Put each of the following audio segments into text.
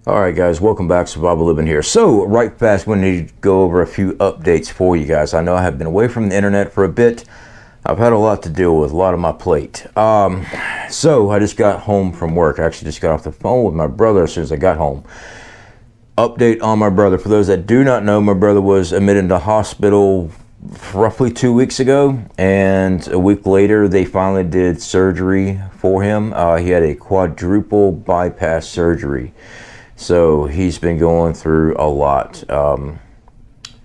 Alright guys, welcome back. Survival Living here. So right fast, we need to go over a few updates for you guys. I know I have been away from the internet for a bit. I've had a lot to deal with, a lot on my plate. So I just got home from work. I actually just got off the phone with my brother as soon as I got home. Update on my brother. For those that do not know, my brother was admitted into hospital roughly 2 weeks ago, and a week later they finally did surgery for him. He had a quadruple bypass surgery. So he's been going through a lot.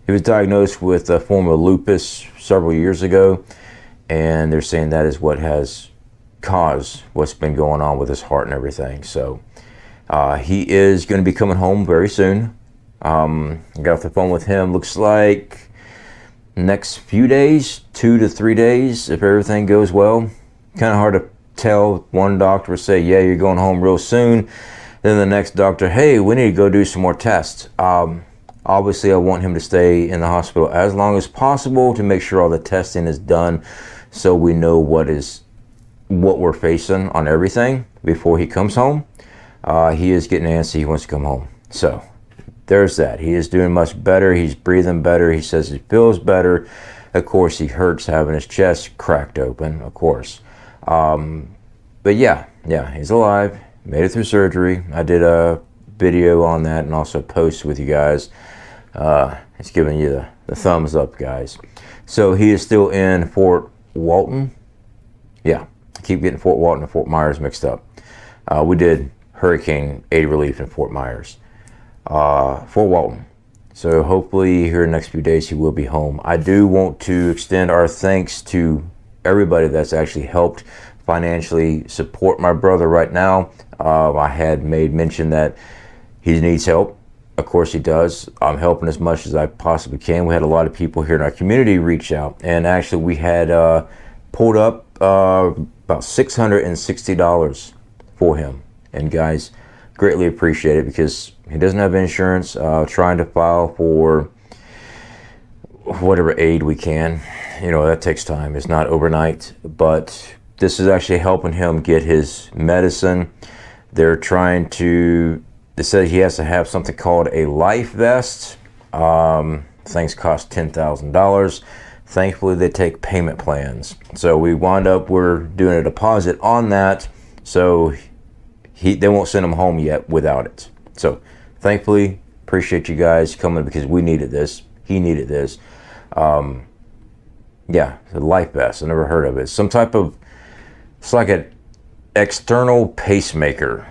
He was diagnosed with a form of lupus several years ago, and they're saying that is what has caused what's been going on with his heart and everything. So he is going to be coming home very soon. I got off the phone with him. Looks like next few days, 2 to 3 days, if everything goes well. Kind of hard to tell. One doctor will say, yeah, you're going home real soon. Then the next doctor, hey, we need to go do some more tests. Obviously, I want him to stay in the hospital as long as possible to make sure all the testing is done, so we know what we're facing on everything before he comes home. He is getting antsy. He wants to come home. So there's that. He is doing much better. He's breathing better. He says he feels better. Of course, he hurts having his chest cracked open, of course. But yeah, he's alive. Made it through surgery. I did a video on that and also post with you guys. It's giving you the thumbs up, guys. So he is still in Fort Walton. Yeah, I keep getting Fort Walton and Fort Myers mixed up. We did hurricane aid relief in Fort Myers. Fort Walton. So hopefully here in the next few days he will be home. I do want to extend our thanks to everybody that's actually helped financially support my brother right now. I had made mention that he needs help. Of course he does. I'm helping as much as I possibly can. We had a lot of people here in our community reach out, and actually we had pulled up about $660 for him. And guys, greatly appreciate it, because he doesn't have insurance. Trying to file for whatever aid we can, you know, that takes time. It's not overnight, but this is actually helping him get his medicine. They're trying to, they said he has to have something called a life vest. Things cost $10,000. Thankfully, they take payment plans. So we wound up, we're doing a deposit on that. So they won't send him home yet without it. So thankfully, appreciate you guys coming, because we needed this. He needed this. Yeah, the life vest. I never heard of it. Some type of, it's like an external pacemaker,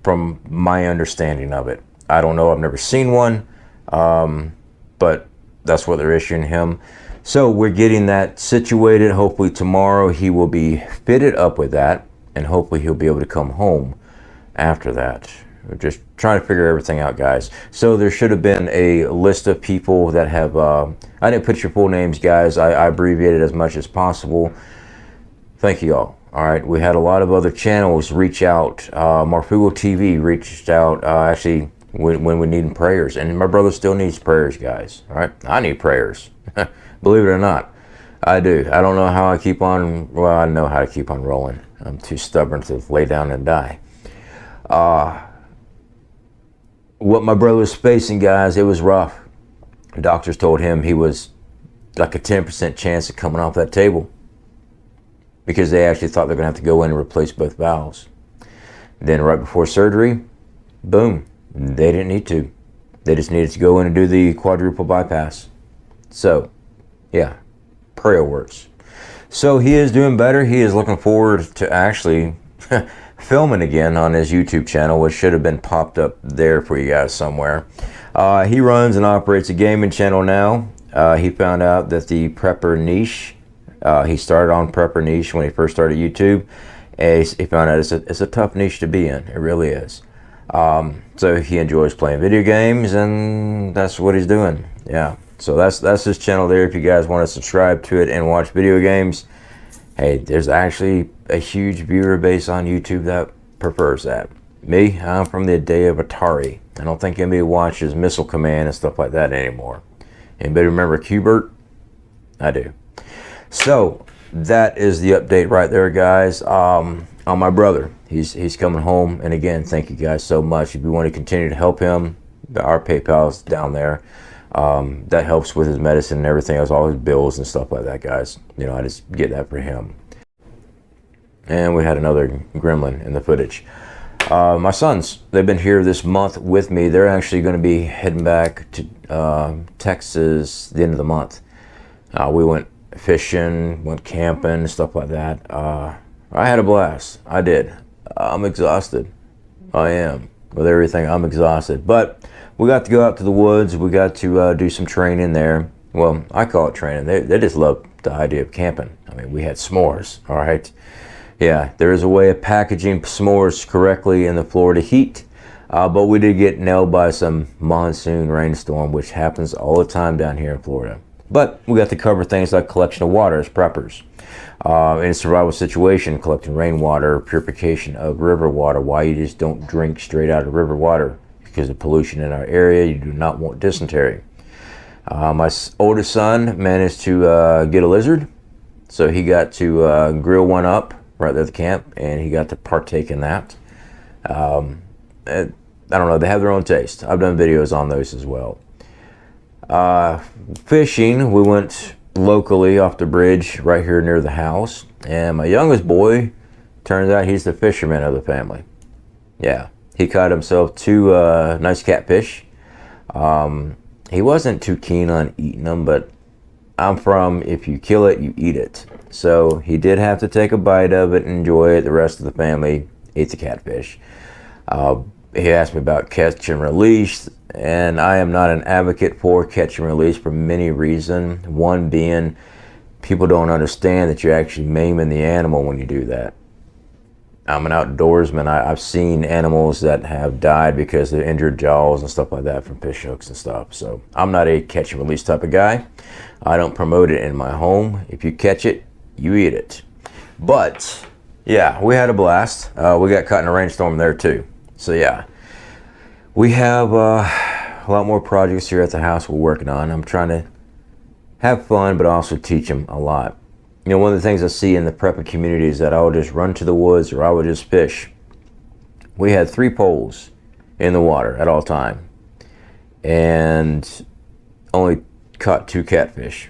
from my understanding of it. I don't know. I've never seen one, but that's what they're issuing him. So we're getting that situated. Hopefully tomorrow he will be fitted up with that, and hopefully he'll be able to come home after that. We're just trying to figure everything out, guys. So there should have been a list of people that have, I didn't put your full names, guys. I abbreviated as much as possible. Thank you all. All right, we had a lot of other channels reach out. Marfugo TV reached out actually when we needed prayers, and my brother still needs prayers, guys. All right, I need prayers. Believe it or not, I do. I don't know how I keep on. Well, I know how to keep on rolling. I'm too stubborn to lay down and die. What my brother was facing, guys, it was rough. Doctors told him he was like a 10% chance of coming off that table, because they actually thought they're going to have to go in and replace both valves. Then right before surgery, boom, they didn't need to. They just needed to go in and do the quadruple bypass. So, yeah, prayer works. So he is doing better. He is looking forward to actually filming again on his YouTube channel, which should have been popped up there for you guys somewhere. He runs and operates a gaming channel now. He found out that the prepper niche, he started on prepper niche when he first started YouTube, and he found out it's a tough niche to be in. It really is. So he enjoys playing video games, and that's what he's doing. Yeah, so that's his channel there. If you guys want to subscribe to it and watch video games, hey, there's actually a huge viewer base on YouTube that prefers that. Me, I'm from the day of Atari. I don't think anybody watches Missile Command and stuff like that anymore. Anybody remember Q*bert? I do. So that is the update right there, guys. on my brother. He's coming home, and again, thank you guys so much. If you want to continue to help him, our PayPal's down there. That helps with his medicine and everything else, all his bills and stuff like that, guys. You know, I just get that for him. And we had another gremlin in the footage. My sons, they've been here this month with me. They're actually going to be heading back to Texas the end of the month. We went fishing, went camping, stuff like that. I had a blast. I did. I'm exhausted. I am. With everything, I'm exhausted. But we got to go out to the woods. We got to do some training there. Well, I call it training. They just love the idea of camping. I mean, we had s'mores, all right? Yeah, there is a way of packaging s'mores correctly in the Florida heat. But we did get nailed by some monsoon rainstorm, which happens all the time down here in Florida. But we got to cover things like collection of water as preppers. In a survival situation, collecting rainwater, purification of river water, why you just don't drink straight out of river water. Because of pollution in our area, you do not want dysentery. My oldest son managed to get a lizard, so he got to grill one up right there at the camp, and he got to partake in that. I don't know, they have their own taste. I've done videos on those as well. Fishing, we went locally off the bridge right here near the house, and my youngest boy, turns out he's the fisherman of the family. Yeah. He caught himself two nice catfish. He wasn't too keen on eating them, but I'm from, if you kill it, you eat it. So he did have to take a bite of it and enjoy it. The rest of the family ate the catfish. He asked me about catch and release, and I am not an advocate for catch and release for many reasons. One being, people don't understand that you're actually maiming the animal when you do that. I'm an outdoorsman. I've seen animals that have died because of injured jaws and stuff like that from fish hooks and stuff. So I'm not a catch and release type of guy. I don't promote it in my home. If you catch it, you eat it. But yeah, we had a blast. We got caught in a rainstorm there too. So yeah, we have a lot more projects here at the house we're working on. I'm trying to have fun, but also teach them a lot. You know, one of the things I see in the prepping community is that I would just run to the woods or I would just fish. We had 3 poles in the water at all time and only caught 2 catfish.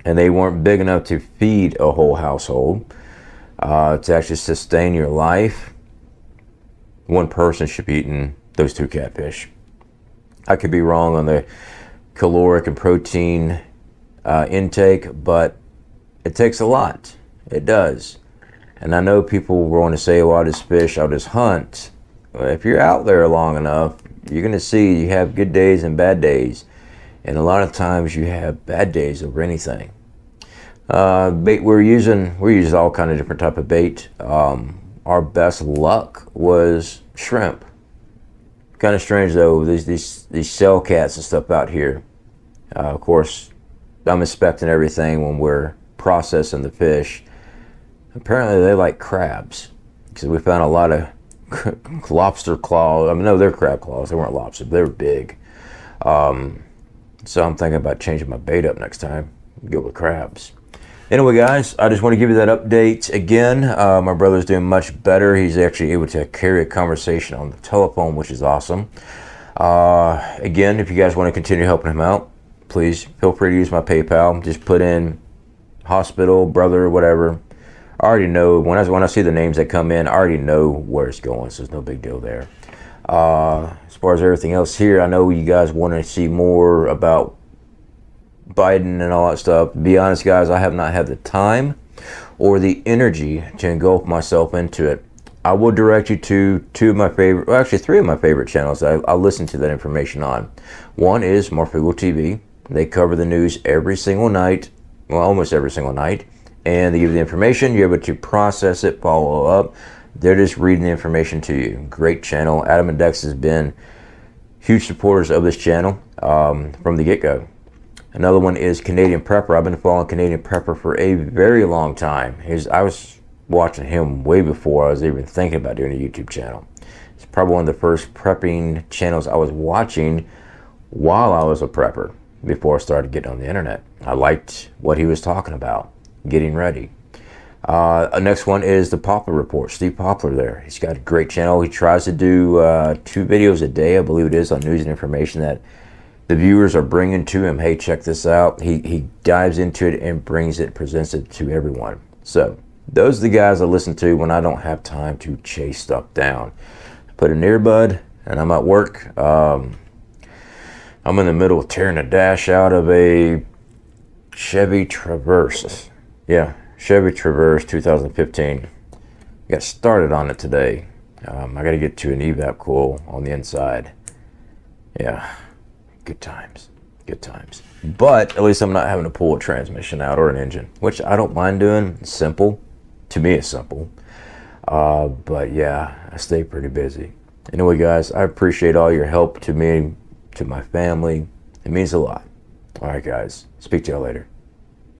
And they weren't big enough to feed a whole household. To actually sustain your life, one person should be eating those 2 catfish. I could be wrong on the caloric and protein intake, but it takes a lot. It does. And I know people want to say, well, I'll just fish, I'll just hunt. Well, if you're out there long enough, you're going to see you have good days and bad days. And a lot of times you have bad days over anything. Bait we're using all kind of different type of bait. Our best luck was shrimp. Kind of strange though, these shell cats and stuff out here. Of course, I'm inspecting everything when we're processing the fish. Apparently they like crabs, because we found a lot of lobster claws. I mean, no, they're crab claws. They weren't lobster. They were big. So I'm thinking about changing my bait up next time. Go with crabs. Anyway, guys, I just want to give you that update again. My brother's doing much better. He's actually able to carry a conversation on the telephone, which is awesome. Again, if you guys want to continue helping him out, please feel free to use my PayPal. Just put in hospital, brother, whatever. I already know, when I see the names that come in, I already know where it's going, so there's no big deal there. As far as everything else here, I know you guys want to see more about Biden and all that stuff. To be honest, guys, I have not had the time or the energy to engulf myself into it. I will direct you to 2 of my favorite, well, actually 3 of my favorite channels that I listen to that information on. One is Marfugo TV. They cover the news every single night, well, almost every single night, and they give you the information. You're able to process it, follow up. They're just reading the information to you. Great channel. Adam and Dex has been huge supporters of this channel from the get-go. Another one is Canadian Prepper. I've been following Canadian Prepper for a very long time. I was watching him way before I was even thinking about doing a YouTube channel. It's probably one of the first prepping channels I was watching while I was a prepper, before I started getting on the internet. I liked what he was talking about, getting ready. Next one is the Poplar Report. Steve Poplar there. He's got a great channel. He tries to do 2 videos a day, I believe it is, on news and information that the viewers are bringing to him. Hey, check this out. He dives into it and brings it, presents it to everyone. So those are the guys I listen to when I don't have time to chase stuff down. Put an earbud and I'm at work. I'm in the middle of tearing a dash out of a Chevy Traverse. Yeah, Chevy Traverse 2015. Got started on it today. I got to get to an evap coil on the inside. Yeah, good times, good times. But at least I'm not having to pull a transmission out or an engine, which I don't mind doing. It's simple. To me, it's simple. But yeah, I stay pretty busy. Anyway, guys, I appreciate all your help to me, to my family. It means a lot. All right, guys. Speak to y'all later.